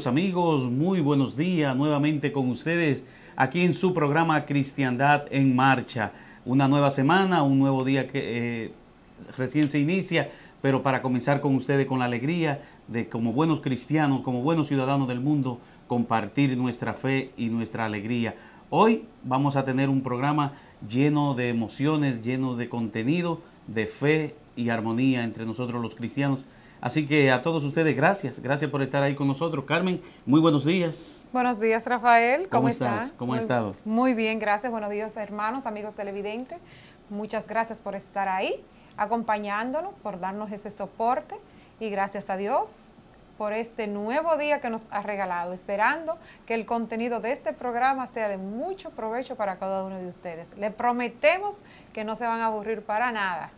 queridos amigos, muy buenos días nuevamente con ustedes aquí en su programa Cristiandad en Marcha. Una nueva semana, un nuevo día que recién se inicia, pero para comenzar con ustedes con la alegría de como buenos cristianos, como buenos ciudadanos del mundo, compartir nuestra fe y nuestra alegría. Hoy vamos a tener un programa lleno de emociones, lleno de contenido, de fe y armonía entre nosotros los cristianos. Así que a todos ustedes, gracias por estar ahí con nosotros. Carmen, muy buenos días. Buenos días, Rafael. ¿Cómo estás? ¿Cómo has estado? Muy bien, gracias. Buenos días, hermanos, amigos televidentes. Muchas gracias por estar ahí, acompañándonos, por darnos ese soporte. Y gracias a Dios por este nuevo día que nos ha regalado, esperando que el contenido de este programa sea de mucho provecho para cada uno de ustedes. Le prometemos que no se van a aburrir para nada.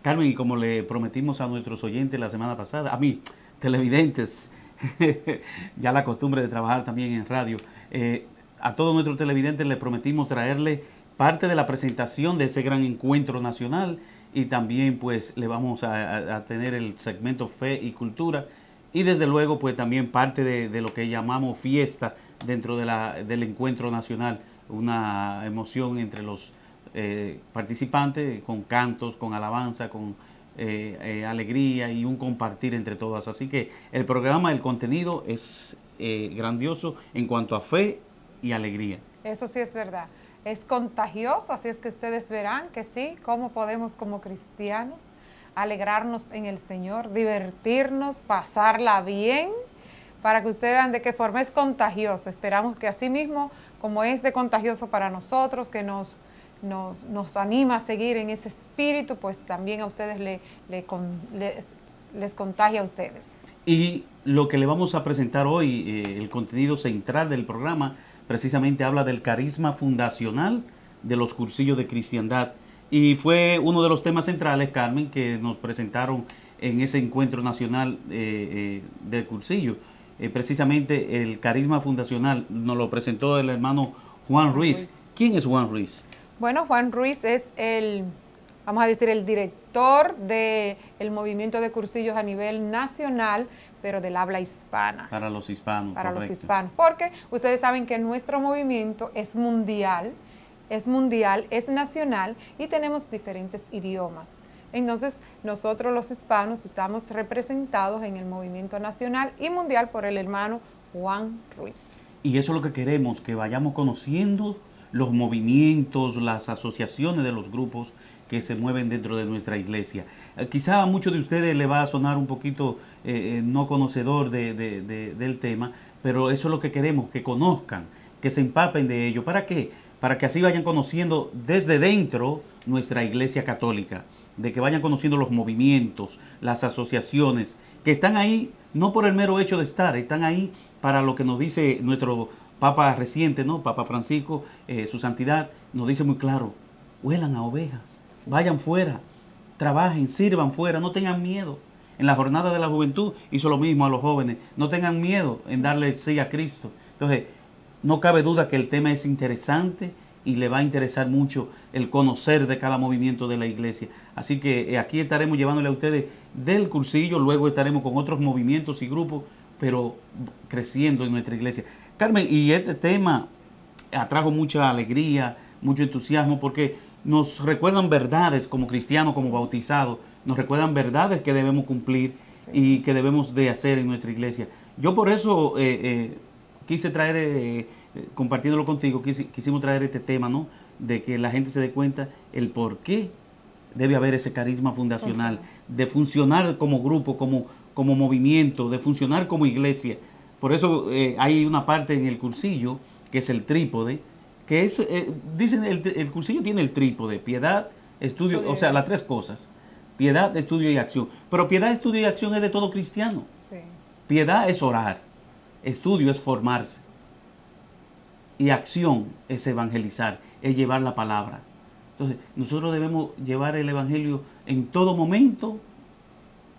Carmen, y como le prometimos a nuestros oyentes la semana pasada, a mí, televidentes, ya la costumbre de trabajar también en radio, a todos nuestros televidentes le prometimos traerle parte de la presentación de ese gran encuentro nacional y también pues le vamos a tener el segmento Fe y Cultura y desde luego pues también parte de lo que llamamos fiesta dentro del encuentro nacional, una emoción entre los participantes con cantos, con alabanza, con alegría y un compartir entre todas. Así que el programa, el contenido es grandioso en cuanto a fe y alegría. Eso sí es verdad. Es contagioso, así es que ustedes verán que sí, cómo podemos como cristianos alegrarnos en el Señor, divertirnos, pasarla bien, para que ustedes vean de qué forma es contagioso. Esperamos que así mismo, como es de contagioso para nosotros, que nos anima a seguir en ese espíritu, pues también a ustedes les contagia a ustedes. Y lo que le vamos a presentar hoy, el contenido central del programa, precisamente habla del carisma fundacional de los cursillos de cristiandad. Y fue uno de los temas centrales, Carmen, que nos presentaron en ese encuentro nacional del cursillo. Precisamente el carisma fundacional nos lo presentó el hermano Juan Ruiz. ¿Quién es Juan Ruiz? Bueno, Juan Ruiz es vamos a decir, el director del movimiento de cursillos a nivel nacional, pero del habla hispana. Para los hispanos. Para correcto. los hispanos, porque ustedes saben que nuestro movimiento es mundial, es nacional y tenemos diferentes idiomas. Entonces, nosotros los hispanos estamos representados en el movimiento nacional y mundial por el hermano Juan Ruiz. Y eso es lo que queremos, que vayamos conociendo los movimientos, las asociaciones de los grupos que se mueven dentro de nuestra iglesia. Quizá a muchos de ustedes le va a sonar un poquito no conocedor del tema, pero eso es lo que queremos, que conozcan, que se empapen de ello. ¿Para qué? Para que así vayan conociendo desde dentro nuestra iglesia católica, de que vayan conociendo los movimientos, las asociaciones, que están ahí no por el mero hecho de estar, están ahí para lo que nos dice nuestro Papa reciente, ¿no? Papa Francisco, su santidad, nos dice muy claro, huelan a ovejas, vayan fuera, trabajen, sirvan fuera, no tengan miedo. En la jornada de la juventud hizo lo mismo a los jóvenes, no tengan miedo en darle sí a Cristo. Entonces, no cabe duda que el tema es interesante y le va a interesar mucho el conocer de cada movimiento de la iglesia. Así que aquí estaremos llevándole a ustedes del cursillo, luego estaremos con otros movimientos y grupos, pero creciendo en nuestra iglesia. Carmen, y este tema atrajo mucha alegría, mucho entusiasmo, porque nos recuerdan verdades como cristianos, como bautizados, nos recuerdan verdades que debemos cumplir y que debemos de hacer en nuestra iglesia. Yo por eso quise traer, compartiéndolo contigo, quisimos traer este tema, ¿no? De que la gente se dé cuenta el por qué debe haber ese carisma fundacional, de funcionar como grupo, como movimiento, de funcionar como iglesia. Por eso hay una parte en el cursillo, que es el trípode, que es, dicen, el cursillo tiene el trípode, piedad, estudio, o sea, las tres cosas, piedad, estudio y acción. Pero piedad, estudio y acción es de todo cristiano. Sí. Piedad es orar, estudio es formarse, y acción es evangelizar, es llevar la palabra. Entonces, nosotros debemos llevar el evangelio en todo momento,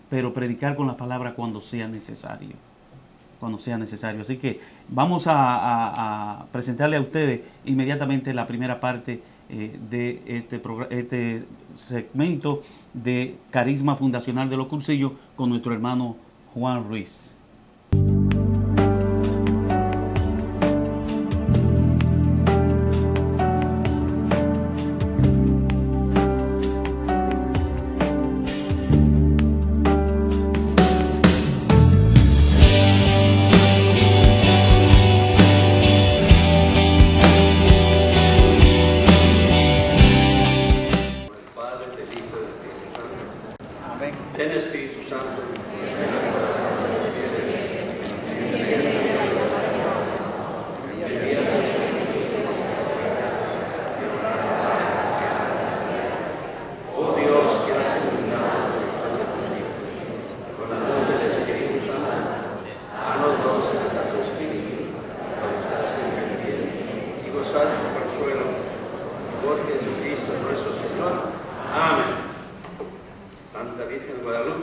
pero predicar con la palabra cuando sea necesario. Así que vamos a presentarle a ustedes inmediatamente la primera parte de este segmento de Carisma Fundacional de los Cursillos con nuestro hermano Juan Ruiz.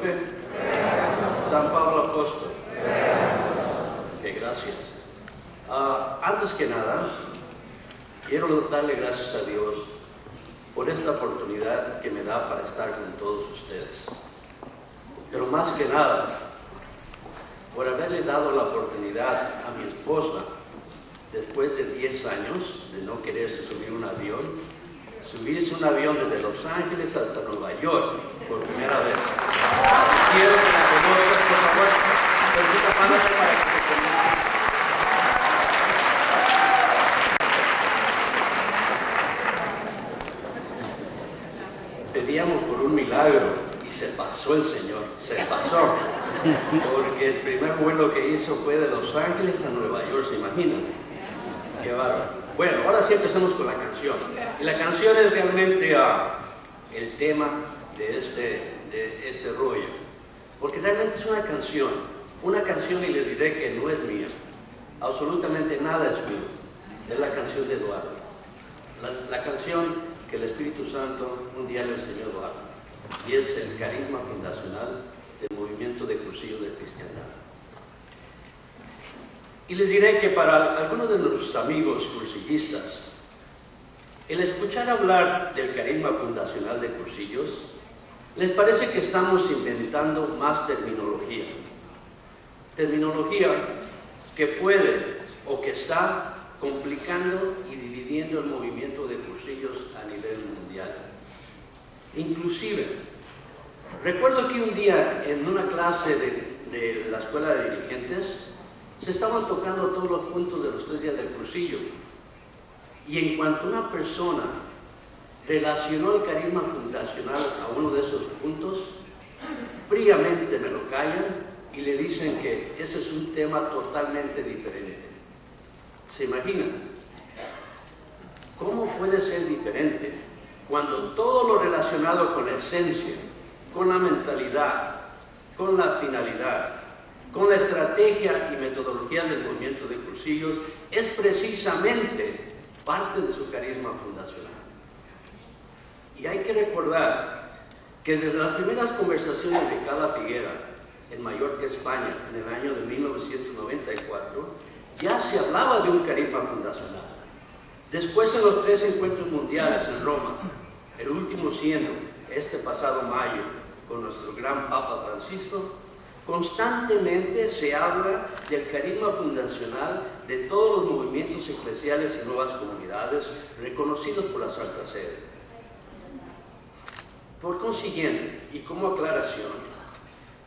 Guadalupe. San Pablo Apóstol. Ok, gracias. Antes que nada, quiero darle gracias a Dios por esta oportunidad que me da para estar con todos ustedes. Pero más que nada, por haberle dado la oportunidad a mi esposa, después de 10 años de no quererse subir un avión, subirse un avión desde Los Ángeles hasta Nueva York por primera vez. Quiero que la conozcan, por favor, permita párate para que se conozcan. Pedíamos por un milagro y se pasó el Señor, se pasó, porque el primer vuelo que hizo fue de Los Ángeles a Nueva York, ¿se imaginan? Qué bárbaro. Bueno, ahora sí empezamos con la canción. Y la canción es realmente el tema de este rollo. Porque realmente es una canción, y les diré que no es mía. Absolutamente nada es mío. Es la canción de Eduardo. La canción que el Espíritu Santo un día le enseñó a Eduardo. Y es el carisma fundacional del movimiento de Cursillo de Cristiandad. Y les diré que para algunos de nuestros amigos cursillistas, el escuchar hablar del carisma fundacional de Cursillos, les parece que estamos inventando más terminología. Terminología que puede o que está complicando y dividiendo el movimiento de Cursillos a nivel mundial. Inclusive, recuerdo que un día en una clase de la Escuela de Dirigentes, se estaban tocando todos los puntos de los 3 días del cursillo. Y en cuanto una persona relacionó el carisma fundacional a uno de esos puntos, fríamente me lo callan y le dicen que ese es un tema totalmente diferente. ¿Se imaginan? ¿Cómo puede ser diferente cuando todo lo relacionado con la esencia, con la mentalidad, con la finalidad, con la estrategia y metodología del movimiento de Cursillos es precisamente parte de su carisma fundacional? Y hay que recordar que desde las primeras conversaciones de Cala Figuera en Mallorca, España, en el año de 1994, ya se hablaba de un carisma fundacional. Después, en los 3 encuentros mundiales en Roma, el último siendo este pasado mayo con nuestro gran Papa Francisco, constantemente se habla del carisma fundacional de todos los movimientos eclesiales y nuevas comunidades reconocidos por la Santa Sede. Por consiguiente, y como aclaración,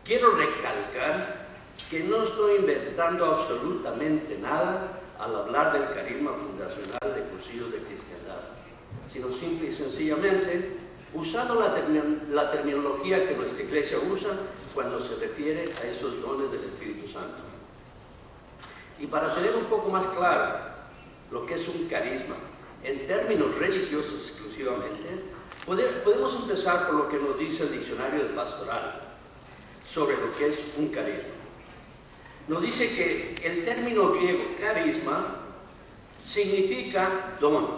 quiero recalcar que no estoy inventando absolutamente nada al hablar del carisma fundacional de Cursillos de Cristiandad, sino simple y sencillamente usando la terminología que nuestra iglesia usa cuando se refiere a esos dones del Espíritu Santo. Y para tener un poco más claro lo que es un carisma, en términos religiosos exclusivamente, podemos empezar por lo que nos dice el diccionario del pastoral sobre lo que es un carisma. Nos dice que el término griego carisma significa don,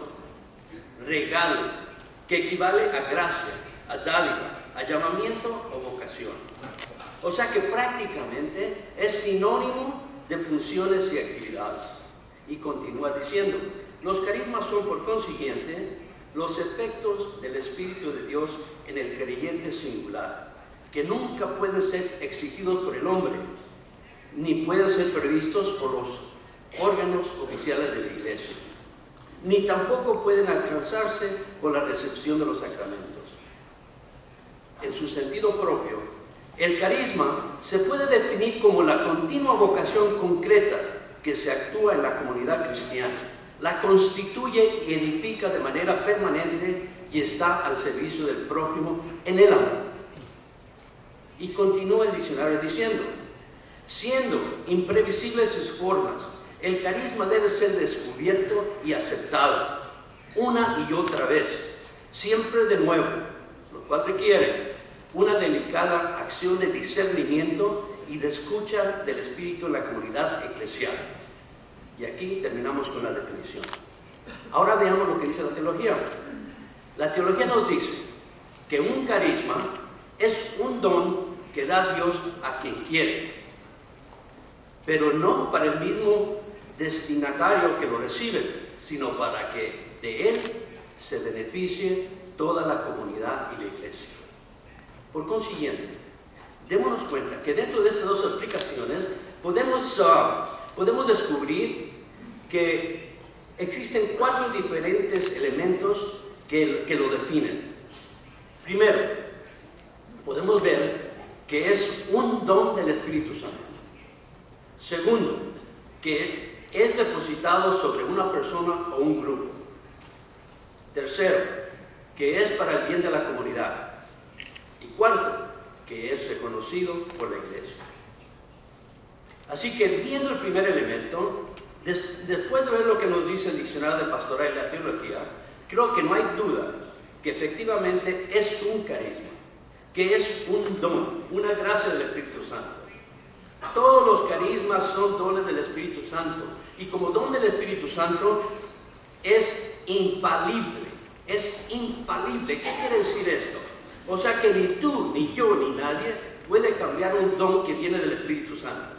regalo, que equivale a gracia, a dádiva, a llamamiento o vocación. O sea que prácticamente es sinónimo de funciones y actividades. Y continúa diciendo, los carismas son por consiguiente los efectos del Espíritu de Dios en el creyente singular, que nunca pueden ser exigidos por el hombre, ni pueden ser previstos por los órganos oficiales de la Iglesia, ni tampoco pueden alcanzarse con la recepción de los sacramentos. En su sentido propio, el carisma se puede definir como la continua vocación concreta que se actúa en la comunidad cristiana, la constituye y edifica de manera permanente y está al servicio del prójimo en el amor. Y continúa el diccionario diciendo, siendo imprevisibles sus formas, el carisma debe ser descubierto y aceptado una y otra vez, siempre de nuevo, lo cual requiere una delicada acción de discernimiento y de escucha del Espíritu en la comunidad eclesial. Y aquí terminamos con la definición. Ahora veamos lo que dice la teología. La teología nos dice que un carisma es un don que da Dios a quien quiere, pero no para el mismo destinatario que lo recibe, sino para que de él se beneficie toda la comunidad y la iglesia. Por consiguiente, démonos cuenta que dentro de estas dos explicaciones podemos descubrir que existen 4 diferentes elementos que lo definen. Primero, podemos ver que es un don del Espíritu Santo. Segundo, que es depositado sobre una persona o un grupo. Tercero, que es para el bien de la comunidad. Y cuarto, que es reconocido por la iglesia. Así que viendo el primer elemento, después de ver lo que nos dice el diccionario de pastoral y la teología, creo que no hay duda que efectivamente es un carisma, que es un don, una gracia del Espíritu Santo. Todos los carismas son dones del Espíritu Santo, y como don del Espíritu Santo es infalible, es infalible. ¿Qué quiere decir esto? O sea que ni tú, ni yo, ni nadie puede cambiar un don que viene del Espíritu Santo.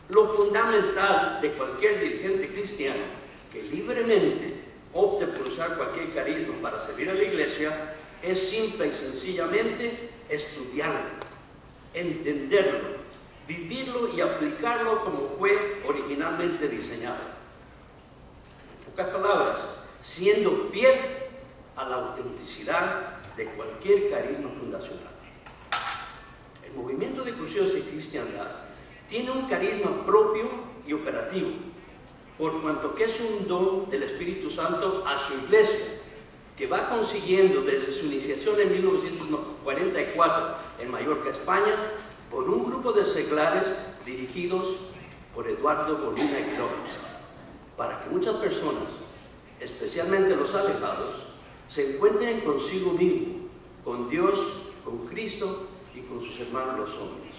Lo fundamental de cualquier dirigente cristiano que libremente opte por usar cualquier carisma para servir a la iglesia es simple y sencillamente estudiarlo, entenderlo, vivirlo y aplicarlo como fue originalmente diseñado. En pocas palabras, siendo fiel a la autenticidad de cualquier carisma fundacional. El movimiento de Cruceros y Cristiandad tiene un carisma propio y operativo, por cuanto que es un don del Espíritu Santo a su iglesia, que va consiguiendo desde su iniciación en 1944 en Mallorca, España, por un grupo de seglares dirigidos por Eduardo Bonina Aguiló, para que muchas personas, especialmente los alejados, se encuentren consigo mismo, con Dios, con Cristo y con sus hermanos los hombres.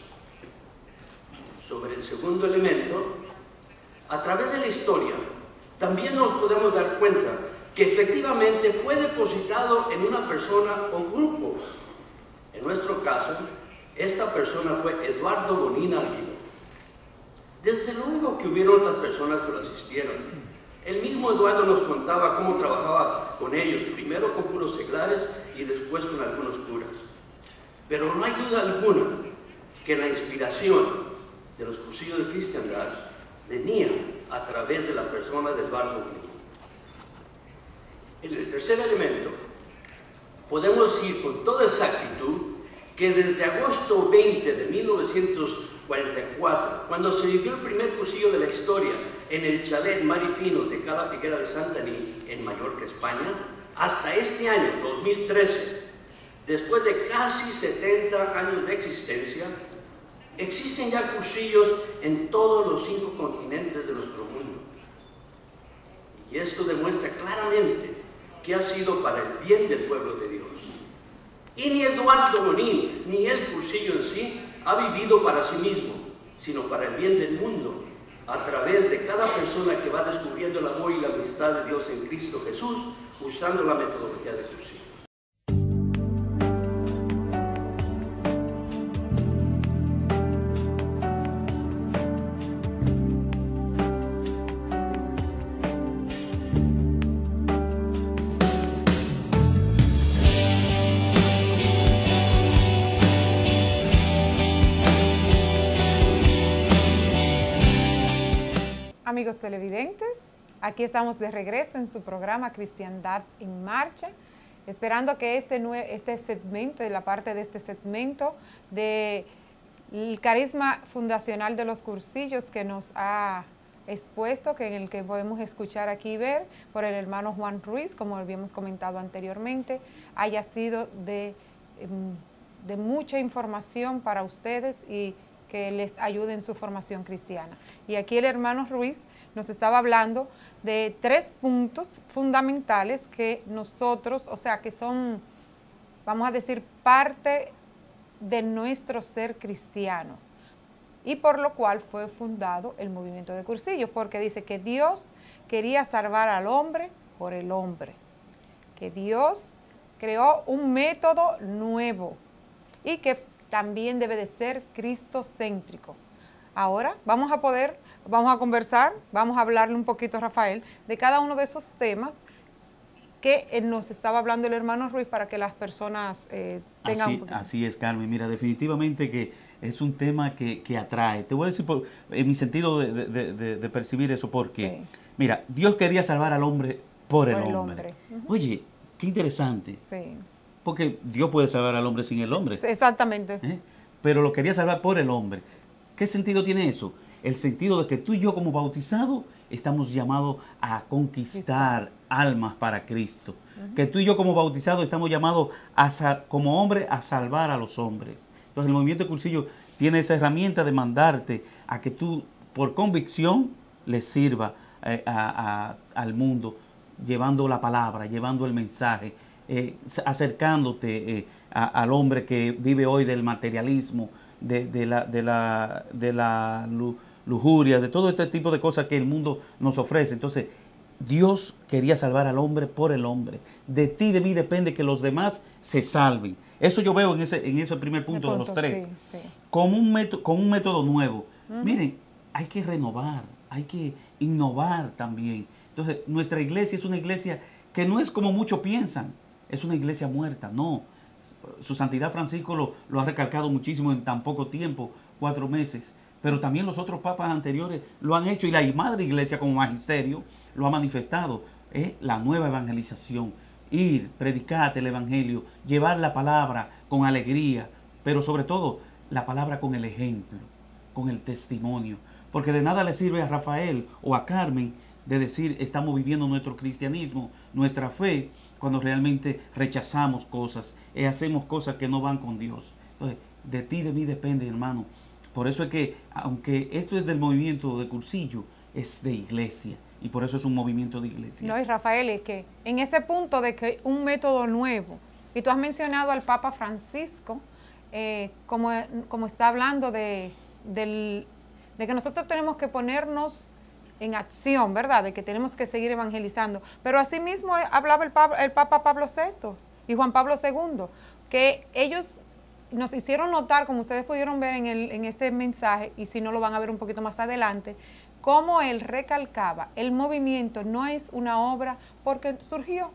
Sobre el segundo elemento, a través de la historia, también nos podemos dar cuenta que efectivamente fue depositado en una persona o grupo. En nuestro caso, esta persona fue Eduardo Bonina Aguiló. Desde luego que hubieron otras personas que lo asistieron. El mismo Eduardo nos contaba cómo trabajaba con ellos, primero con puros seglares y después con algunos curas. Pero no hay duda alguna que la inspiración de los cursillos de cristiandad venía a través de la persona de Eduardo Bonina. En el tercer elemento, podemos decir con toda exactitud que desde agosto 20 de 1944, cuando se vivió el primer cursillo de la historia en el chalet Maripinos de Cala Figuera de Santaní, en Mallorca, España, hasta este año, 2013, después de casi 70 años de existencia, existen ya cursillos en todos los 5 continentes de nuestro mundo. Y esto demuestra claramente que ha sido para el bien del pueblo de Dios. Y ni Eduardo Bonín, ni el cursillo en sí, ha vivido para sí mismo, sino para el bien del mundo, a través de cada persona que va descubriendo el amor y la amistad de Dios en Cristo Jesús, usando la metodología de cursillo. Amigos televidentes, aquí estamos de regreso en su programa Cristiandad en Marcha, esperando que este segmento, la parte de este segmento del carisma fundacional de los cursillos que nos ha expuesto, que en el que podemos escuchar aquí y ver por el hermano Juan Ruiz, como habíamos comentado anteriormente, haya sido de mucha información para ustedes y que les ayude en su formación cristiana. Y aquí el hermano Ruiz nos estaba hablando de 3 puntos fundamentales que nosotros, o sea, que son, vamos a decir, parte de nuestro ser cristiano, y por lo cual fue fundado el movimiento de cursillos, porque dice que Dios quería salvar al hombre por el hombre, que Dios creó un método nuevo y que también debe de ser cristocéntrico. Ahora vamos a conversar, vamos a hablarle un poquito, Rafael, de cada uno de esos temas que nos estaba hablando el hermano Ruiz para que las personas tengan un poquito. Así es, Carmen. Mira, definitivamente que es un tema que atrae. Te voy a decir en mi sentido de percibir eso, porque, Sí. mira, Dios quería salvar al hombre por el hombre. Ujú. Oye, qué interesante. Sí. Porque Dios puede salvar al hombre sin el hombre. Sí, exactamente. Pero lo quería salvar por el hombre. ¿Qué sentido tiene eso? El sentido de que tú y yo como bautizados estamos llamados a conquistar almas para Cristo. Que tú y yo como bautizados estamos llamados como hombres a salvar a los hombres. Entonces el movimiento de Cursillo tiene esa herramienta de mandarte a que tú por convicción le sirva al mundo, llevando la palabra, llevando el mensaje, acercándote al hombre que vive hoy del materialismo, de la lujuria, de todo este tipo de cosas que el mundo nos ofrece. Entonces, Dios quería salvar al hombre por el hombre. De ti, de mí depende que los demás se salven. Eso yo veo en ese primer punto de los tres. Sí. Con un método nuevo. Miren, hay que renovar, hay que innovar también. Entonces, nuestra iglesia es una iglesia que no es como muchos piensan. Es una iglesia muerta, no. Su Santidad Francisco lo ha recalcado muchísimo en tan poco tiempo, 4 meses. Pero también los otros papas anteriores lo han hecho y la Madre Iglesia como magisterio lo ha manifestado. Es la nueva evangelización. Ir, predicar el evangelio, llevar la palabra con alegría, pero sobre todo la palabra con el ejemplo, con el testimonio. Porque de nada le sirve a Rafael o a Carmen de decir estamos viviendo nuestro cristianismo, nuestra fe, cuando realmente rechazamos cosas, hacemos cosas que no van con Dios. Entonces, de ti, de mí depende, hermano. Por eso es que, aunque esto es del movimiento de Cursillo, es de iglesia. Y por eso es un movimiento de iglesia. No, y Rafael, es que en ese punto de que un método nuevo, y tú has mencionado al Papa Francisco, como está hablando de que nosotros tenemos que ponernos en acción, ¿verdad? De que tenemos que seguir evangelizando. Pero asimismo hablaba el Papa Pablo VI y Juan Pablo II, que ellos nos hicieron notar, como ustedes pudieron ver en este mensaje, y si no lo van a ver un poquito más adelante, cómo él recalcaba, el movimiento no es una obra porque surgió,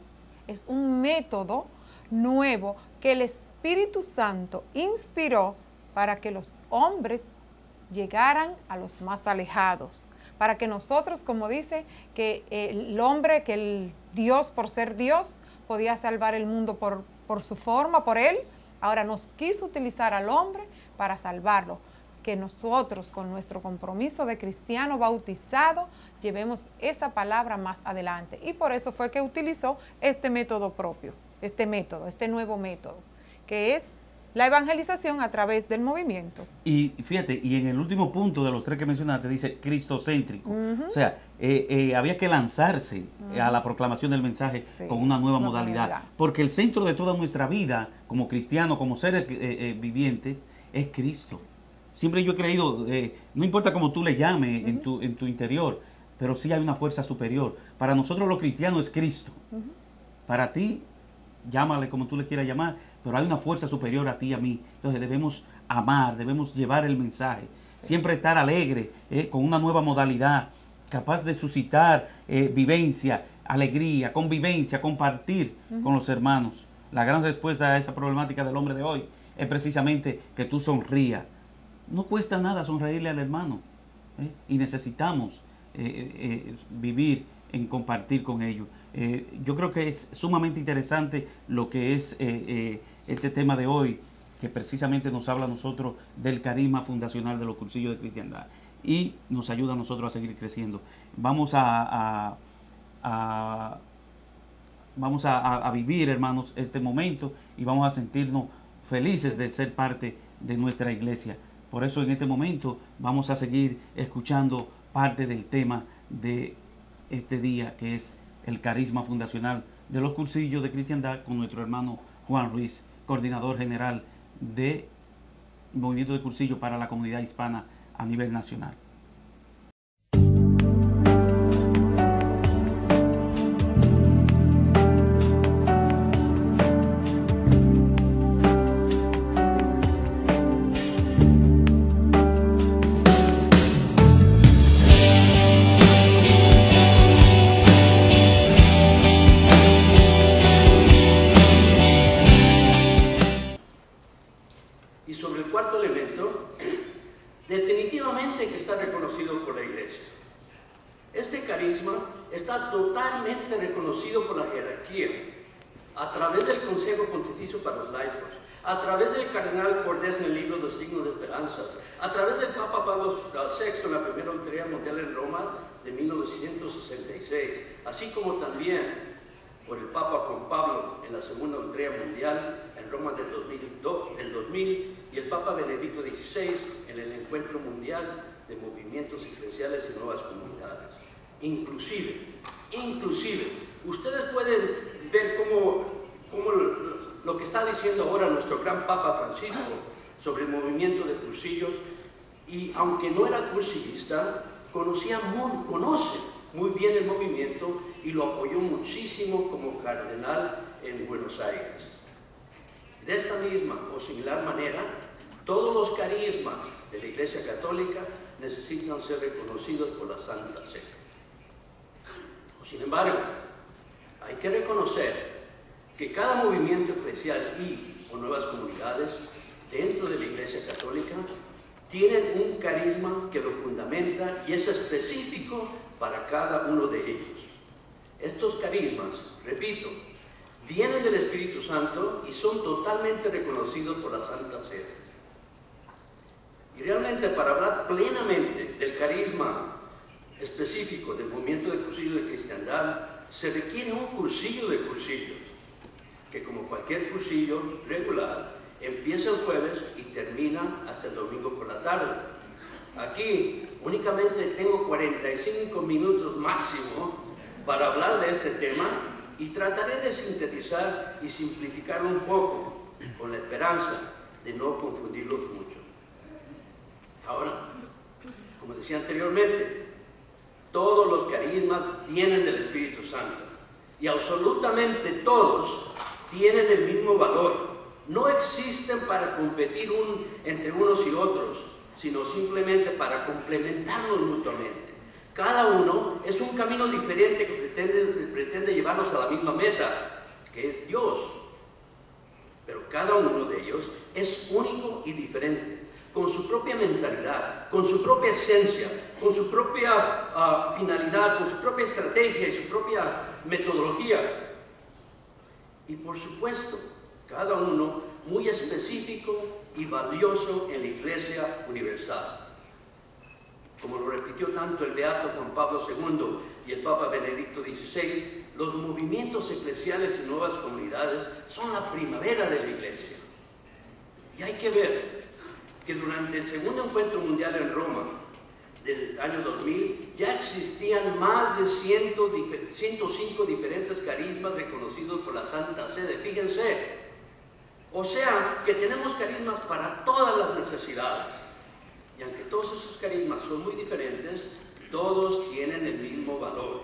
es un método nuevo que el Espíritu Santo inspiró para que los hombres llegaran a los más alejados, para que nosotros, como dice, que el hombre, que el Dios, por ser Dios, podía salvar el mundo por su forma, por él. Ahora nos quiso utilizar al hombre para salvarlo. Que nosotros, con nuestro compromiso de cristiano bautizado, llevemos esa palabra más adelante. Y por eso fue que utilizó este método propio, este nuevo método, que es la evangelización a través del movimiento. Y fíjate, y en el último punto de los 3 que mencionaste dice cristocéntrico. O sea, había que lanzarse a la proclamación del mensaje con una nueva modalidad. Porque el centro de toda nuestra vida, como cristianos, como seres vivientes, es Cristo. Siempre yo he creído, no importa cómo tú le llames en tu interior, pero sí hay una fuerza superior. Para nosotros los cristianos es Cristo. Para ti, llámale como tú le quieras llamar, pero hay una fuerza superior a ti y a mí. Entonces debemos amar, debemos llevar el mensaje, siempre estar alegre, con una nueva modalidad, capaz de suscitar vivencia, alegría, convivencia, compartir con los hermanos. La gran respuesta a esa problemática del hombre de hoy es precisamente que tú sonrías. No cuesta nada sonreírle al hermano, y necesitamos vivir en compartir con ellos. Yo creo que es sumamente interesante lo que es este tema de hoy, que precisamente nos habla a nosotros del carisma fundacional de los cursillos de cristiandad y nos ayuda a nosotros a seguir creciendo. Vamos a vivir, hermanos, este momento y vamos a sentirnos felices de ser parte de nuestra iglesia. Por eso en este momento vamos a seguir escuchando parte del tema de este día, que es el carisma fundacional de los cursillos de cristiandad, con nuestro hermano Juan Ruiz, coordinador general del movimiento de cursillos para la comunidad hispana a nivel nacional. Este carisma está totalmente reconocido por la jerarquía, a través del Consejo Pontificio para los Laicos, a través del cardenal Cordés en el libro Los Signos de Esperanza, a través del Papa Pablo VI en la primera Auditoría Mundial en Roma de 1966, así como también por el Papa Juan Pablo en la segunda Auditoría Mundial en Roma del 2000 y el Papa Benedicto XVI en el Encuentro Mundial de Movimientos Eclesiales y Nuevas Comunidades. Inclusive, ustedes pueden ver cómo lo que está diciendo ahora nuestro gran Papa Francisco sobre el movimiento de cursillos, y aunque no era cursillista, conoce muy bien el movimiento y lo apoyó muchísimo como cardenal en Buenos Aires. De esta misma o similar manera, todos los carismas de la Iglesia Católica necesitan ser reconocidos por la Santa Sede. Sin embargo, hay que reconocer que cada movimiento eclesial o nuevas comunidades dentro de la Iglesia Católica tienen un carisma que lo fundamenta y es específico para cada uno de ellos. Estos carismas, repito, vienen del Espíritu Santo y son totalmente reconocidos por la Santa Sede. Y realmente, para hablar plenamente del carisma específico del movimiento de cursillo de cristiandad, se requiere un cursillo de cursillos, que como cualquier cursillo regular, empieza el jueves y termina hasta el domingo por la tarde. Aquí únicamente tengo 45 minutos máximo para hablar de este tema y trataré de sintetizar y simplificarlo un poco, con la esperanza de no confundirlos mucho. Ahora, como decía anteriormente, todos los carismas vienen del Espíritu Santo y absolutamente todos tienen el mismo valor. No existen para competir entre unos y otros, sino simplemente para complementarnos mutuamente. Cada uno es un camino diferente que pretende llevarnos a la misma meta, que es Dios. Pero cada uno de ellos es único y diferente, con su propia mentalidad, con su propia esencia, con su propia finalidad, con su propia estrategia y su propia metodología. Y por supuesto, cada uno muy específico y valioso en la Iglesia Universal. Como lo repitió tanto el Beato Juan Pablo II y el Papa Benedicto XVI, los movimientos eclesiales y nuevas comunidades son la primavera de la Iglesia. Y hay que ver que durante el segundo encuentro mundial en Roma del año 2000 ya existían más de 105 diferentes carismas reconocidos por la Santa Sede. Fíjense, o sea que tenemos carismas para todas las necesidades, y aunque todos esos carismas son muy diferentes, todos tienen el mismo valor.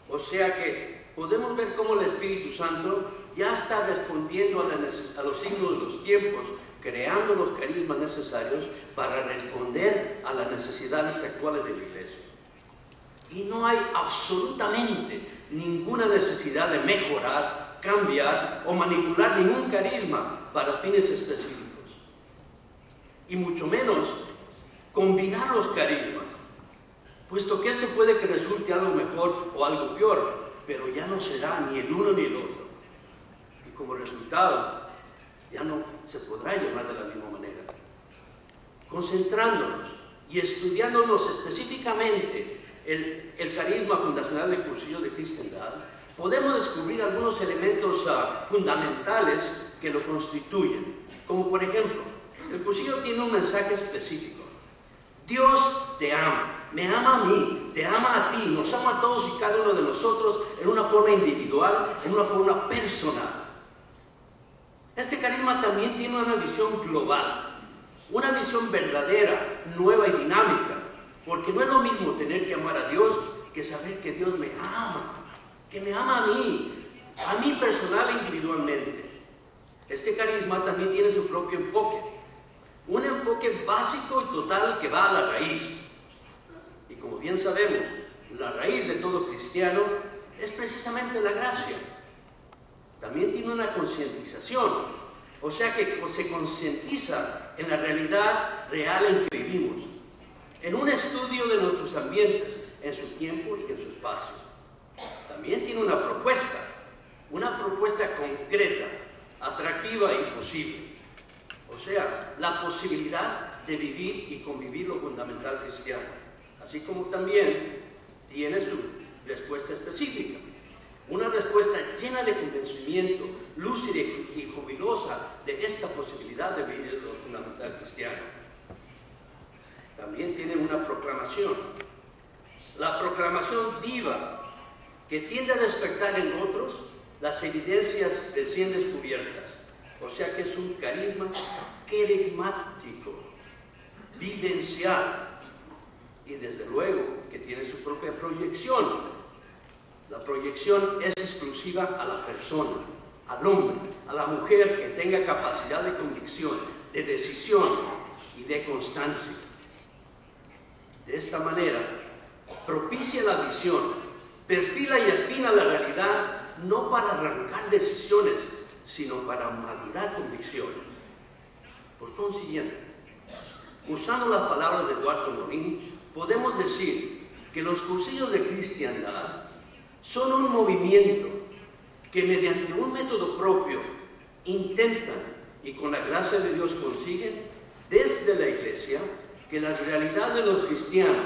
O sea que podemos ver cómo el Espíritu Santo ya está respondiendo a los signos de los tiempos, creando los carismas necesarios para responder a las necesidades actuales de la Iglesia. Y no hay absolutamente ninguna necesidad de mejorar, cambiar o manipular ningún carisma para fines específicos. Y mucho menos combinar los carismas, puesto que esto puede que resulte algo mejor o algo peor, pero ya no será ni el uno ni el otro. Y como resultado, ya no se podrá llamar de la misma manera. Concentrándonos y estudiándonos específicamente el carisma fundacional del cursillo de cristiandad, podemos descubrir algunos elementos fundamentales que lo constituyen. Como por ejemplo, el cursillo tiene un mensaje específico. Dios te ama, me ama a mí, te ama a ti, nos ama a todos y cada uno de nosotros en una forma individual, en una forma personal. Este carisma también tiene una visión global, una visión verdadera, nueva y dinámica, porque no es lo mismo tener que amar a Dios que saber que Dios me ama, que me ama a mí personal e individualmente. Este carisma también tiene su propio enfoque, un enfoque básico y total que va a la raíz. Y como bien sabemos, la raíz de todo cristiano es precisamente la gracia. También tiene una concientización, o sea que se concientiza en la realidad real en que vivimos, en un estudio de nuestros ambientes, en su tiempo y en su espacio. También tiene una propuesta concreta, atractiva y posible. O sea, la posibilidad de vivir y convivir lo fundamental cristiano, así como también tiene su respuesta específica. Una respuesta llena de convencimiento, lúcida y jubilosa de esta posibilidad de vivir lo fundamental cristiano. También tiene una proclamación. La proclamación viva que tiende a despertar en otros las evidencias recién descubiertas. O sea que es un carisma querigmático, vivencial, y desde luego que tiene su propia proyección. La proyección es exclusiva a la persona, al hombre, a la mujer que tenga capacidad de convicción, de decisión y de constancia. De esta manera, propicia la visión, perfila y afina la realidad, no para arrancar decisiones, sino para madurar convicciones. Por consiguiente, usando las palabras de Eduardo Morín, podemos decir que los cursillos de cristiandad son un movimiento que mediante un método propio intentan y con la gracia de Dios consiguen desde la Iglesia que las realidades de los cristianos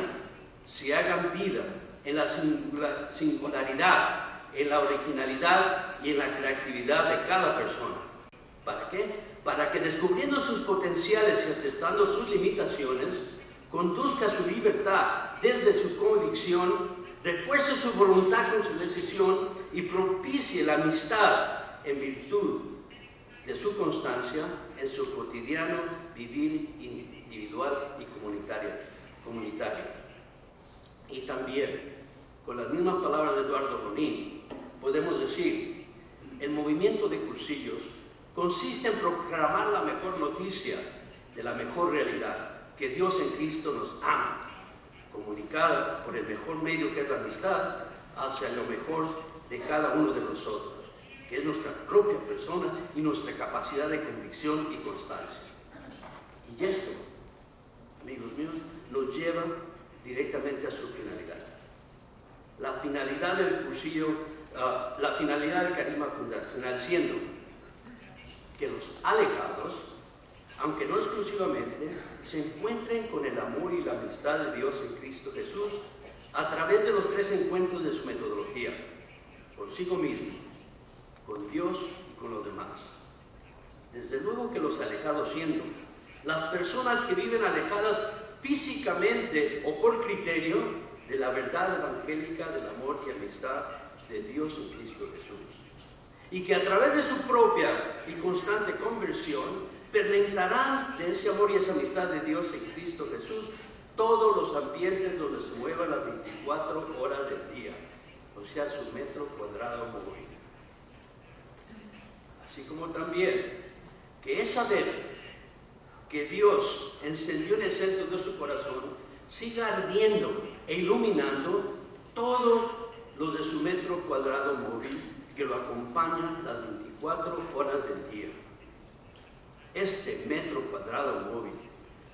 se hagan vida en la singularidad, en la originalidad y en la creatividad de cada persona. ¿Para qué? Para que descubriendo sus potenciales y aceptando sus limitaciones, conduzca su libertad desde su convicción, refuerce su voluntad con su decisión y propicie la amistad en virtud de su constancia en su cotidiano vivir individual y comunitario. Y también, con las mismas palabras de Eduardo Morín, podemos decir, el movimiento de cursillos consiste en proclamar la mejor noticia de la mejor realidad, que Dios en Cristo nos ama, comunicada por el mejor medio que es la amistad, hacia lo mejor de cada uno de nosotros, que es nuestra propia persona y nuestra capacidad de convicción y constancia. Y esto, amigos míos, nos lleva directamente a su finalidad. La finalidad del cursillo, la finalidad del carisma fundacional siendo que los alejados, aunque no exclusivamente, se encuentren con el amor y la amistad de Dios en Cristo Jesús a través de los tres encuentros de su metodología, consigo mismo, con Dios y con los demás. Desde luego que los alejados siendo las personas que viven alejadas físicamente o por criterio de la verdad evangélica del amor y amistad de Dios en Cristo Jesús, y que a través de su propia y constante conversión fermentarán de ese amor y esa amistad de Dios en Cristo Jesús todos los ambientes donde se muevan las 24 horas del día, o sea, su metro cuadrado móvil. Así como también que es saber que Dios encendió en el centro de su corazón siga ardiendo e iluminando todos los de su metro cuadrado móvil que lo acompañan las 24 horas del día. Este metro cuadrado móvil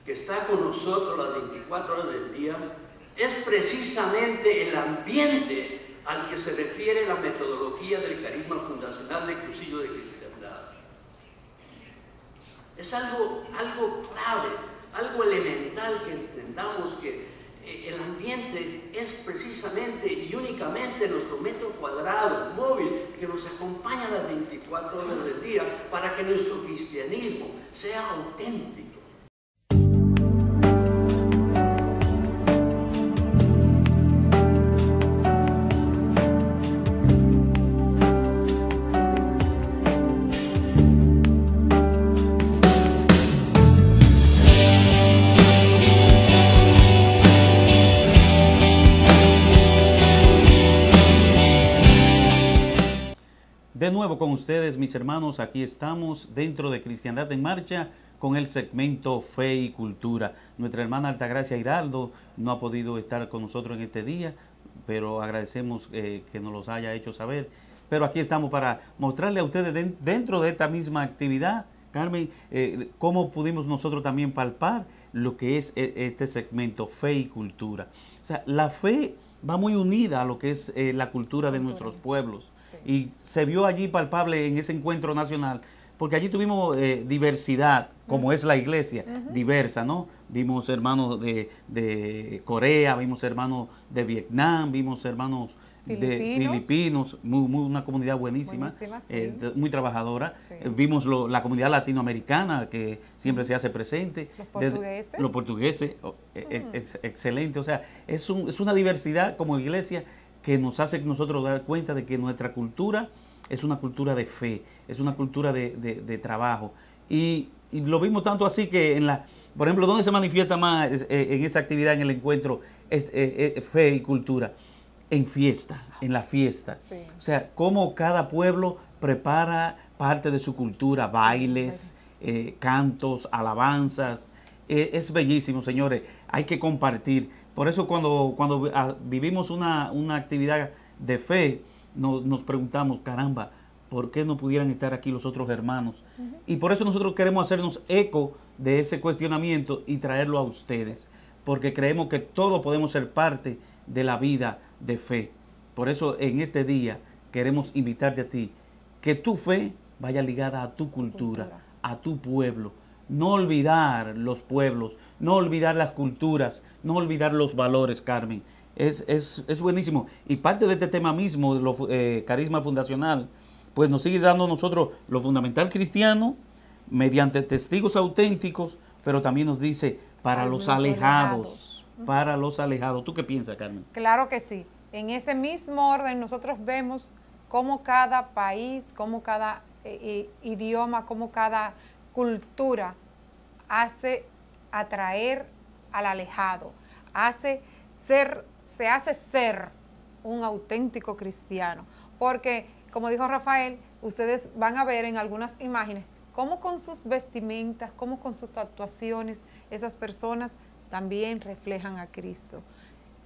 que está con nosotros las 24 horas del día es precisamente el ambiente al que se refiere la metodología del carisma fundacional de Cursillo de Cristiandad. Es algo clave, algo elemental que entendamos que el ambiente es precisamente y únicamente nuestro metro cuadrado móvil que nos acompaña las 24 horas del día para que nuestro cristianismo sea auténtico. De nuevo con ustedes, mis hermanos, aquí estamos dentro de Cristiandad en Marcha con el segmento Fe y Cultura. Nuestra hermana Altagracia Hiraldo no ha podido estar con nosotros en este día, pero agradecemos que nos los haya hecho saber. Pero aquí estamos para mostrarle a ustedes dentro de esta misma actividad, Carmen, cómo pudimos nosotros también palpar lo que es este segmento Fe y Cultura. O sea, la fe va muy unida a lo que es la cultura de nuestros pueblos. Sí. Y se vio allí palpable en ese encuentro nacional, porque allí tuvimos diversidad, como es la iglesia, diversa, ¿no? Vimos hermanos de Corea, vimos hermanos de Vietnam, vimos hermanos de filipinos, una comunidad buenísima, sí. Muy trabajadora. Sí. Vimos la comunidad latinoamericana que siempre se hace presente. Los portugueses, es excelente. O sea, es una diversidad como iglesia que nos hace nosotros dar cuenta de que nuestra cultura es una cultura de fe, es una cultura de trabajo. Y lo vimos tanto así que por ejemplo, ¿dónde se manifiesta más en esa actividad, en el encuentro, fe y cultura? En fiesta, en la fiesta. Sí. O sea, cómo cada pueblo prepara parte de su cultura, bailes, cantos, alabanzas. Es bellísimo, señores. Hay que compartir. Por eso cuando vivimos una actividad de fe, nos preguntamos, caramba, ¿por qué no pudieran estar aquí los otros hermanos? Y por eso nosotros queremos hacernos eco de ese cuestionamiento y traerlo a ustedes, porque creemos que todos podemos ser parte de la vida de fe. Por eso en este día queremos invitarte a ti, que tu fe vaya ligada a tu cultura, a tu pueblo. No olvidar los pueblos, no olvidar las culturas, no olvidar los valores, Carmen. Es buenísimo. Y parte de este tema mismo, de carisma fundacional, pues nos sigue dando a nosotros lo fundamental cristiano, mediante testigos auténticos, pero también nos dice para los alejados. Para los alejados. ¿Tú qué piensas, Carmen? Claro que sí. En ese mismo orden nosotros vemos cómo cada país, cómo cada idioma, cómo cada cultura hace atraer al alejado, se hace ser un auténtico cristiano. Porque, como dijo Rafael, ustedes van a ver en algunas imágenes cómo con sus vestimentas, cómo con sus actuaciones, esas personas también reflejan a Cristo,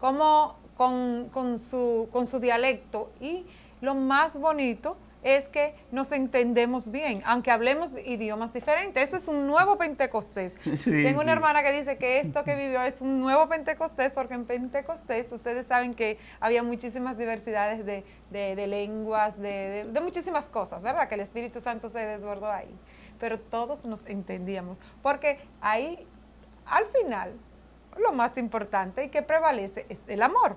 como con su dialecto. Y lo más bonito es que nos entendemos bien, aunque hablemos de idiomas diferentes. Eso es un nuevo Pentecostés. Sí, Tengo una hermana que dice que esto que vivió es un nuevo Pentecostés, porque en Pentecostés ustedes saben que había muchísimas diversidades de lenguas, de muchísimas cosas, ¿verdad? Que el Espíritu Santo se desbordó ahí, pero todos nos entendíamos, porque ahí al final lo más importante y que prevalece es el amor.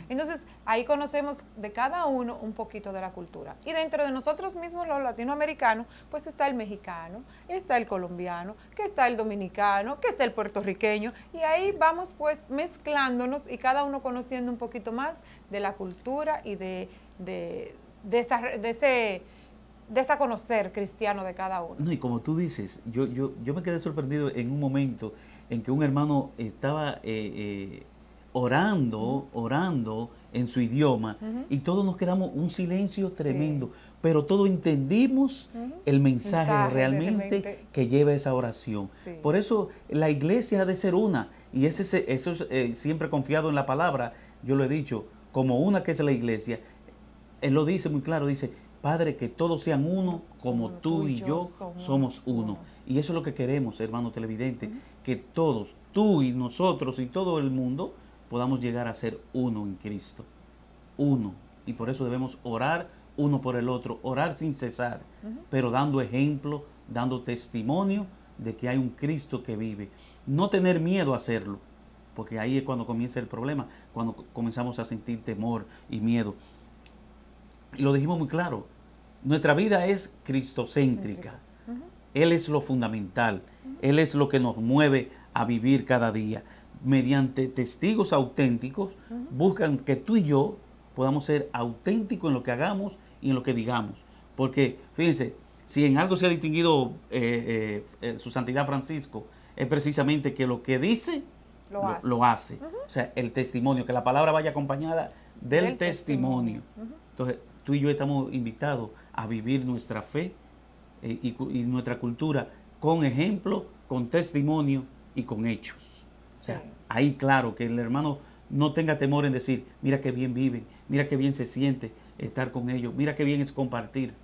Entonces, ahí conocemos de cada uno un poquito de la cultura. Y dentro de nosotros mismos, los latinoamericanos, pues está el mexicano, está el colombiano, que está el dominicano, que está el puertorriqueño. Y ahí vamos pues mezclándonos y cada uno conociendo un poquito más de la cultura y de esa conocer cristiano de cada uno. No, y como tú dices, yo me quedé sorprendido en un momento en que un hermano estaba orando en su idioma, y todos nos quedamos un silencio tremendo, pero todos entendimos el mensaje realmente que lleva esa oración. Sí. Por eso la iglesia ha de ser una, y eso es siempre confiado en la palabra. Yo lo he dicho, como una que es la iglesia. Él lo dice muy claro, dice: Padre, que todos sean uno, como tú y yo somos uno. Y eso es lo que queremos, hermano televidente, que todos, tú y nosotros y todo el mundo, podamos llegar a ser uno en Cristo. Uno. Y por eso debemos orar uno por el otro, orar sin cesar, pero dando ejemplo, dando testimonio de que hay un Cristo que vive. No tener miedo a hacerlo, porque ahí es cuando comienza el problema, cuando comenzamos a sentir temor y miedo. Y lo dijimos muy claro, nuestra vida es cristocéntrica. Él es lo fundamental, Él es lo que nos mueve a vivir cada día. Mediante testigos auténticos, buscan que tú y yo podamos ser auténticos en lo que hagamos y en lo que digamos. Porque, fíjense, si en algo se ha distinguido su santidad Francisco, es precisamente que lo que dice, lo hace. O sea, el testimonio, que la palabra vaya acompañada del testimonio. Entonces, tú y yo estamos invitados a vivir nuestra fe y nuestra cultura con ejemplo, con testimonio y con hechos. O sea, ahí claro, que el hermano no tenga temor en decir: mira qué bien viven, mira qué bien se siente estar con ellos, mira qué bien es compartir.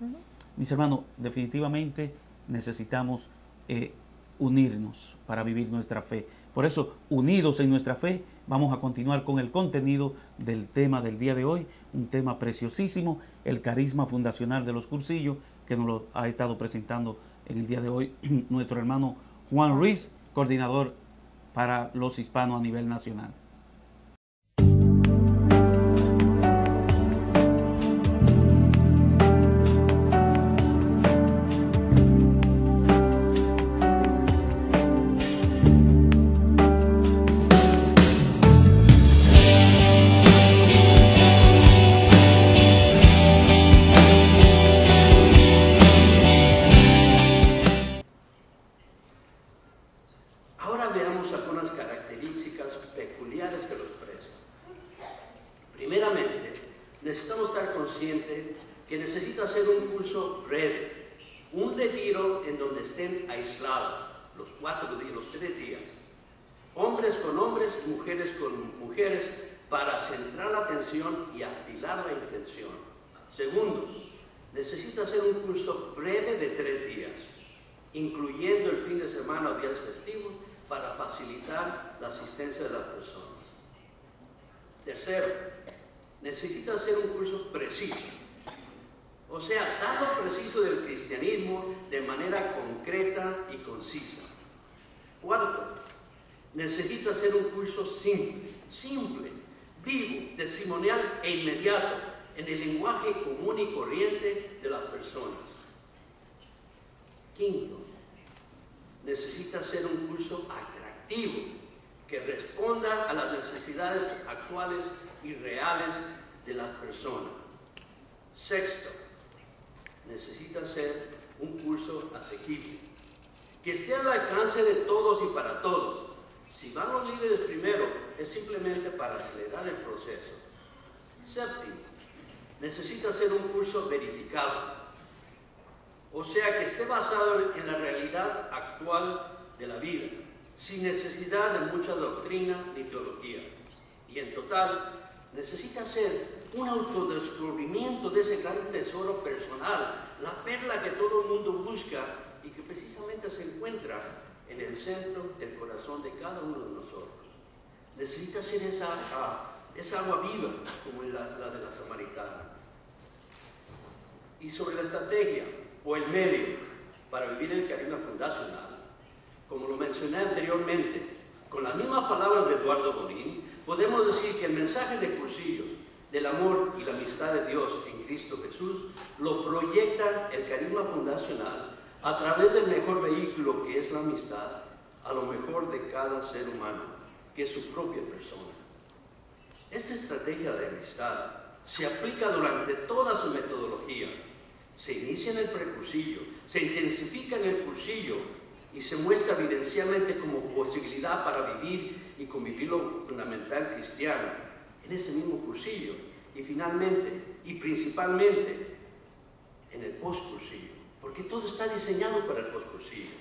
Mis hermanos, definitivamente necesitamos unirnos para vivir nuestra fe, Por eso, unidos en nuestra fe, vamos a continuar con el contenido del tema del día de hoy, un tema preciosísimo, el carisma fundacional de los cursillos, que nos lo ha estado presentando en el día de hoy nuestro hermano Juan Ruiz, coordinador para los hispanos a nivel nacional. Necesitamos estar conscientes que necesita ser un curso breve, un retiro en donde estén aislados los 4 días, los 3 días, hombres con hombres y mujeres con mujeres, para centrar la atención y afilar la intención. Segundo, necesita ser un curso breve de 3 días, incluyendo el fin de semana o días festivos, para facilitar la asistencia de las personas. Tercero, necesita ser un curso preciso, o sea, dato preciso del cristianismo de manera concreta y concisa. Cuarto, necesita ser un curso simple, vivo, testimonial e inmediato, en el lenguaje común y corriente de las personas. Quinto, necesita ser un curso atractivo, que responda a las necesidades actuales y reales de las personas. Sexto, necesita ser un curso asequible, que esté al alcance de todos y para todos. Si van los líderes primero, es simplemente para acelerar el proceso. Séptimo, necesita ser un curso verificado, o sea, que esté basado en la realidad actual de la vida, sin necesidad de mucha doctrina ni teología. Y en total, necesita hacer un autodescubrimiento de ese gran tesoro personal, la perla que todo el mundo busca y que precisamente se encuentra en el centro del corazón de cada uno de nosotros. Necesita ser esa agua viva como la de la samaritana. Y sobre la estrategia o el medio para vivir el carisma fundacional, como lo mencioné anteriormente, con las mismas palabras de Eduardo Godín, podemos decir que el mensaje de Cursillos, del amor y la amistad de Dios en Cristo Jesús, lo proyecta el carisma fundacional a través del mejor vehículo que es la amistad, a lo mejor de cada ser humano, que es su propia persona. Esta estrategia de amistad se aplica durante toda su metodología. Se inicia en el precursillo, se intensifica en el cursillo y se muestra evidencialmente como posibilidad para vivir y convivir lo fundamental cristiano en ese mismo cursillo, y finalmente y principalmente en el postcursillo, porque todo está diseñado para el postcursillo,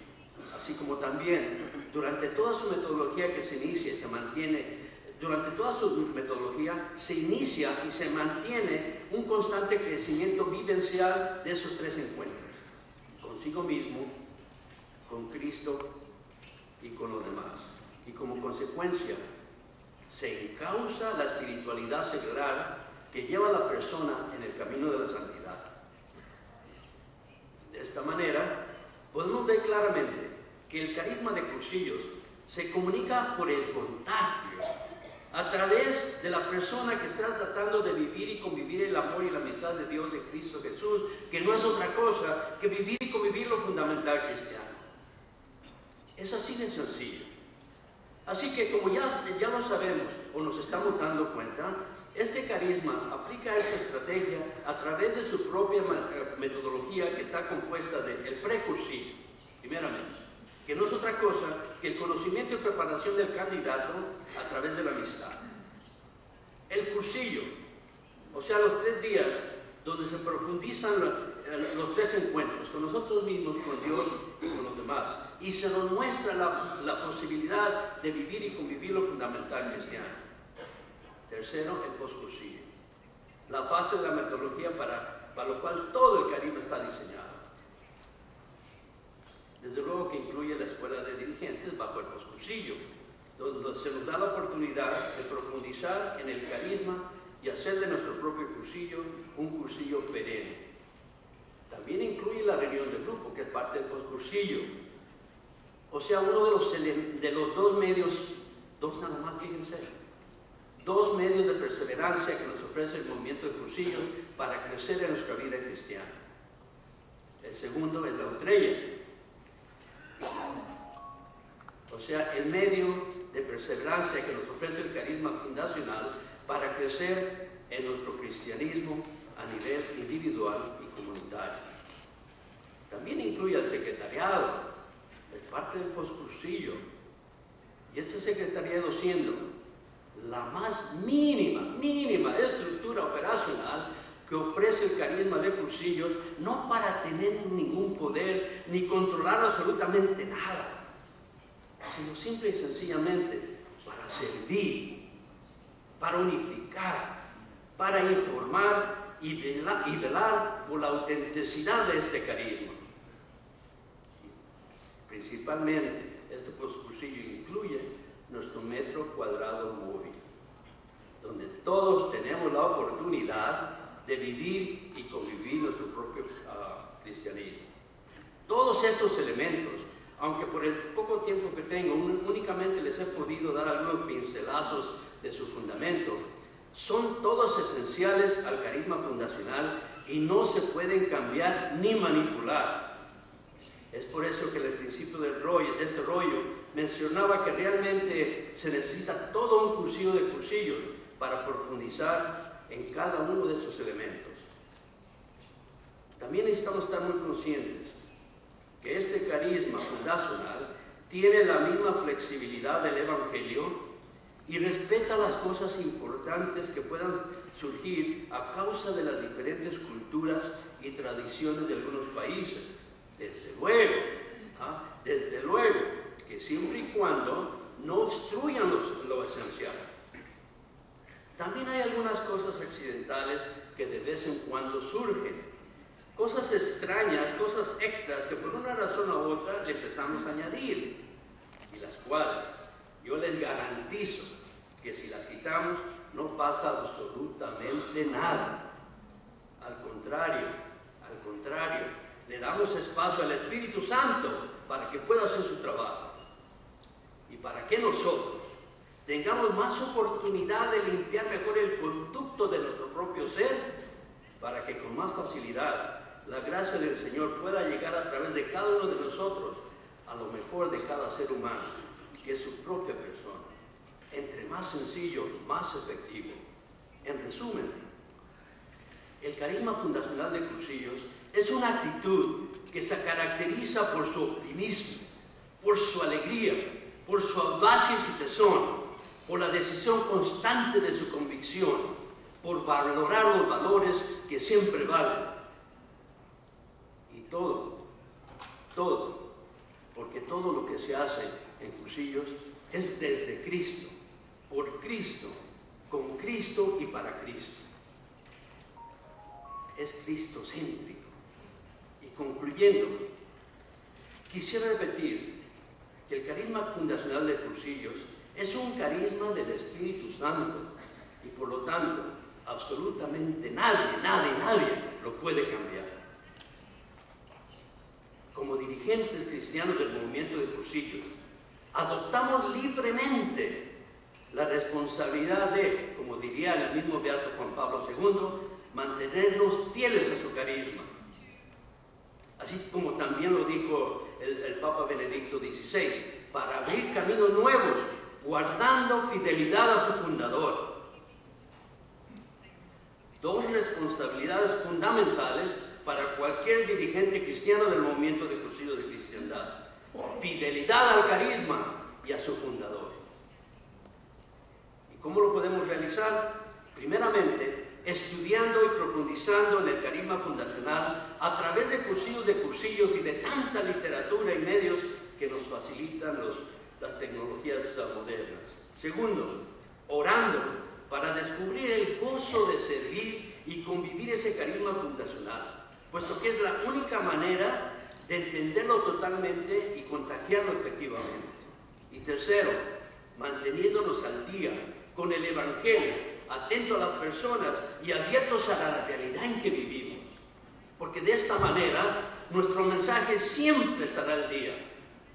así como también durante toda su metodología que se inicia y se mantiene. Durante toda su metodología se inicia y se mantiene un constante crecimiento vivencial de esos 3 encuentros, consigo mismo, con Cristo y con los demás. Y como consecuencia, se encausa la espiritualidad secular que lleva a la persona en el camino de la santidad. De esta manera, podemos ver claramente que el carisma de Cursillos se comunica por el contagio, a través de la persona que está tratando de vivir y convivir el amor y la amistad de Dios de Cristo Jesús, que no es otra cosa que vivir y convivir lo fundamental cristiano. Es así de sencillo. Así que como ya lo sabemos o nos estamos dando cuenta, este carisma aplica esa estrategia a través de su propia metodología, que está compuesta del precursillo, primeramente, que no es otra cosa que el conocimiento y preparación del candidato a través de la amistad. El cursillo, o sea, los 3 días donde se profundizan los 3 encuentros, con nosotros mismos, con Dios y con los demás, y se nos muestra la posibilidad de vivir y convivir lo fundamental cristiano. Tercero, el postcursillo, la fase de la metodología para lo cual todo el carisma está diseñado. Desde luego que incluye la escuela de dirigentes bajo el postcursillo, donde se nos da la oportunidad de profundizar en el carisma y hacer de nuestro propio cursillo un cursillo perenne. También incluye la reunión de grupo, que es parte del postcursillo. O sea, uno de los dos medios, dos nada más, fíjense, dos medios de perseverancia que nos ofrece el movimiento de cursillos para crecer en nuestra vida cristiana. El segundo es la utrella. O sea, el medio de perseverancia que nos ofrece el carisma fundacional para crecer en nuestro cristianismo a nivel individual y comunitario. También incluye el secretariado, es parte del postcursillo. Y este secretariado siendo la más mínima estructura operacional que ofrece el carisma de cursillos, no para tener ningún poder ni controlar absolutamente nada, sino simple y sencillamente para servir, para unificar, para informar y velar por la autenticidad de este carisma. Principalmente, este postcursillo incluye nuestro metro cuadrado móvil, donde todos tenemos la oportunidad de vivir y convivir nuestro propio cristianismo. Todos estos elementos, aunque por el poco tiempo que tengo únicamente les he podido dar algunos pincelazos de su fundamento, son todos esenciales al carisma fundacional y no se pueden cambiar ni manipular. Es por eso que en el principio de este rollo mencionaba que realmente se necesita todo un cursillo de cursillos para profundizar en cada uno de estos elementos. También necesitamos estar muy conscientes que este carisma fundacional tiene la misma flexibilidad del Evangelio y respeta las cosas importantes que puedan surgir a causa de las diferentes culturas y tradiciones de algunos países. Desde luego, que siempre y cuando no obstruyan lo esencial. También hay algunas cosas accidentales que de vez en cuando surgen, cosas extrañas, cosas extras que por una razón u otra le empezamos a añadir, y las cuales yo les garantizo que si las quitamos no pasa absolutamente nada. Al contrario, le damos espacio al Espíritu Santo para que pueda hacer su trabajo y para que nosotros tengamos más oportunidad de limpiar mejor el conducto de nuestro propio ser, para que con más facilidad la gracia del Señor pueda llegar a través de cada uno de nosotros a lo mejor de cada ser humano, que es su propia persona. Entre más sencillo, más efectivo. En resumen, el carisma fundacional de Cursillos es una actitud que se caracteriza por su optimismo, por su alegría, por su audacia y su tesón, por la decisión constante de su convicción, por valorar los valores que siempre valen. Y todo, porque todo lo que se hace en Cursillos es desde Cristo, por Cristo, con Cristo y para Cristo. Es cristocéntrico. Y concluyendo, quisiera repetir que el carisma fundacional de Cursillos es un carisma del Espíritu Santo y por lo tanto absolutamente nadie lo puede cambiar. Como dirigentes cristianos del movimiento de Cursillos, adoptamos libremente la responsabilidad de, como diría el mismo beato Juan Pablo II, mantenernos fieles a su carisma. Así como también lo dijo el Papa Benedicto XVI, para abrir caminos nuevos, guardando fidelidad a su fundador. Dos responsabilidades fundamentales para cualquier dirigente cristiano del movimiento de Cursillos de Cristiandad: fidelidad al carisma y a su fundador. ¿Y cómo lo podemos realizar? Primeramente, estudiando y profundizando en el carisma fundacional a través de cursillos y de tanta literatura y medios que nos facilitan las tecnologías modernas. Segundo, orando para descubrir el gozo de servir y convivir ese carisma fundacional, puesto que es la única manera de entenderlo totalmente y contagiarlo efectivamente. Y tercero, manteniéndonos al día con el Evangelio, atentos a las personas y abiertos a la realidad en que vivimos. Porque de esta manera nuestro mensaje siempre estará al día,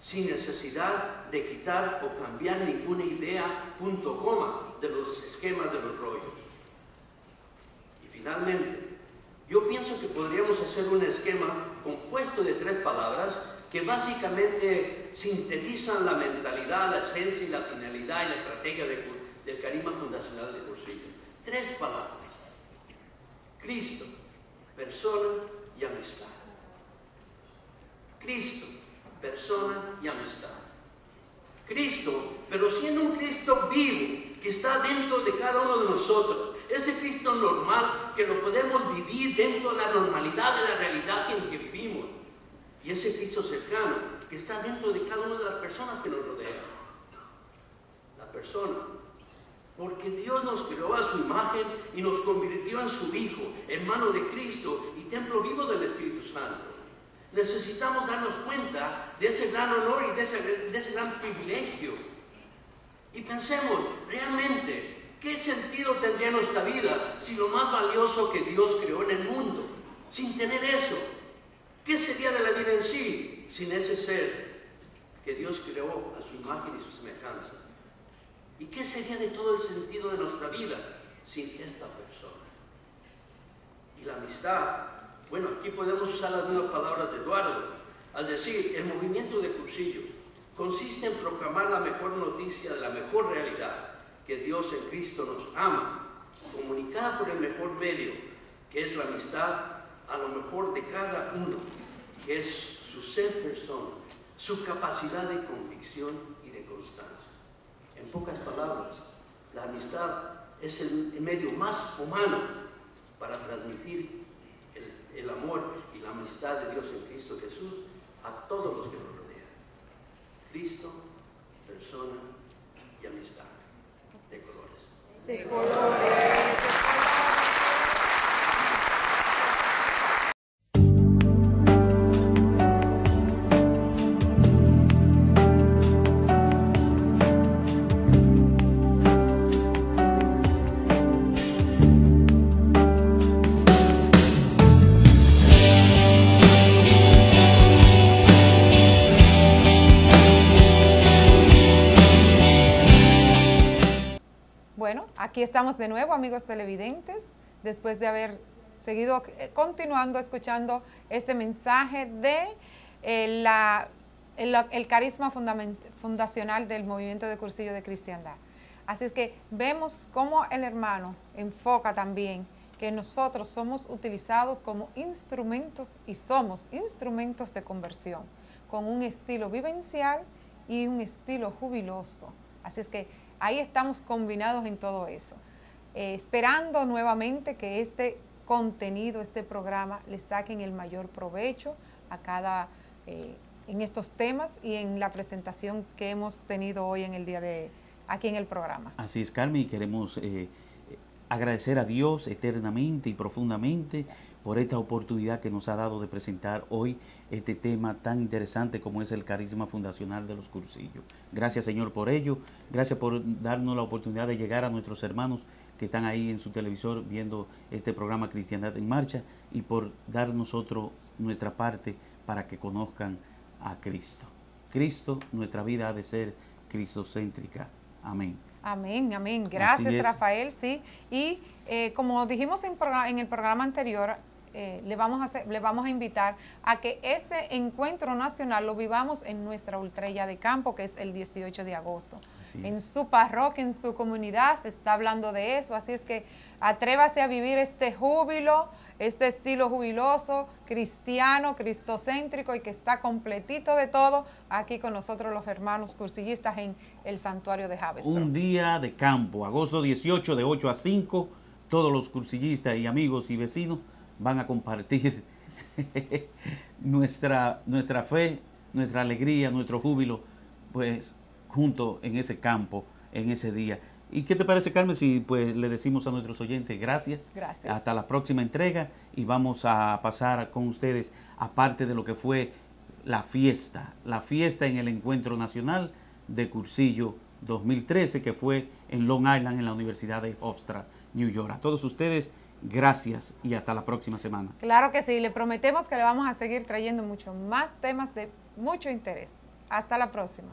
sin necesidad de quitar o cambiar ninguna idea, punto coma, de los esquemas de los rollos. Y finalmente, yo pienso que podríamos hacer un esquema compuesto de 3 palabras que básicamente sintetizan la mentalidad, la esencia y la finalidad y la estrategia del carisma fundacional de Cursillo. 3 palabras: Cristo, persona y amistad. Cristo, persona y amistad. Cristo, pero siendo un Cristo vivo, que está dentro de cada uno de nosotros. Ese Cristo normal que lo podemos vivir dentro de la normalidad de la realidad en que vivimos. Y ese Cristo cercano que está dentro de cada una de las personas que nos rodean. La persona. Porque Dios nos creó a su imagen y nos convirtió en su Hijo, hermano de Cristo y templo vivo del Espíritu Santo. Necesitamos darnos cuenta de ese gran honor y de ese gran privilegio. Y pensemos, realmente, ¿qué sentido tendría nuestra vida si lo más valioso que Dios creó en el mundo, sin tener eso? ¿Qué sería de la vida en sí sin ese ser que Dios creó a su imagen y su semejanza? ¿Y qué sería de todo el sentido de nuestra vida sin esta persona? Y la amistad, bueno, aquí podemos usar las mismas palabras de Eduardo, al decir, el movimiento de Cursillo consiste en proclamar la mejor noticia de la mejor realidad, que Dios en Cristo nos ama, comunicada por el mejor medio, que es la amistad, a lo mejor de cada uno, que es su ser persona, su capacidad de convicción y de constancia. En pocas palabras, la amistad es el medio más humano para transmitir el amor y la amistad de Dios en Cristo Jesús a todos los que nos rodean. Cristo, persona y amistad. De colores. De colores. Bueno, aquí estamos de nuevo, amigos televidentes, después de haber seguido continuando escuchando este mensaje de el carisma fundacional del movimiento de Cursillo de Cristiandad. Así es que vemos cómo el hermano enfoca también que nosotros somos utilizados como instrumentos y somos instrumentos de conversión, con un estilo vivencial y un estilo jubiloso. Así es que ahí estamos combinados en todo eso, esperando nuevamente que este contenido, este programa, le saquen el mayor provecho a cada, en estos temas y en la presentación que hemos tenido hoy en el día de, aquí en el programa. Así es, Carmen, y queremos agradecer a Dios eternamente y profundamente por esta oportunidad que nos ha dado de presentar hoy este tema tan interesante como es el carisma fundacional de los Cursillos. Gracias, Señor, por ello. Gracias por darnos la oportunidad de llegar a nuestros hermanos que están ahí en su televisor viendo este programa Cristiandad en Marcha y por dar nosotros nuestra parte para que conozcan a Cristo. Cristo, nuestra vida ha de ser cristocéntrica. Amén. Amén, amén. Gracias, Rafael. Sí, y como dijimos en el programa anterior, le vamos a invitar a que ese encuentro nacional lo vivamos en nuestra Ultrella de Campo, que es el 18 de agosto. En su parroquia, en su comunidad, se está hablando de eso. Así es que atrévase a vivir este júbilo, este estilo jubiloso, cristiano, cristocéntrico y que está completito de todo aquí con nosotros los hermanos cursillistas en el santuario de Haverstraw. Un día de campo, agosto 18 de 8 a 5, todos los cursillistas y amigos y vecinos van a compartir nuestra fe, nuestra alegría, nuestro júbilo, pues junto en ese campo, en ese día. ¿Y qué te parece, Carmen, si pues le decimos a nuestros oyentes gracias? Gracias. Hasta la próxima entrega y vamos a pasar con ustedes, aparte de lo que fue la fiesta en el Encuentro Nacional de Cursillo 2013, que fue en Long Island, en la Universidad de Hofstra, New York. A todos ustedes, gracias y hasta la próxima semana. Claro que sí, le prometemos que le vamos a seguir trayendo mucho más temas de mucho interés. Hasta la próxima.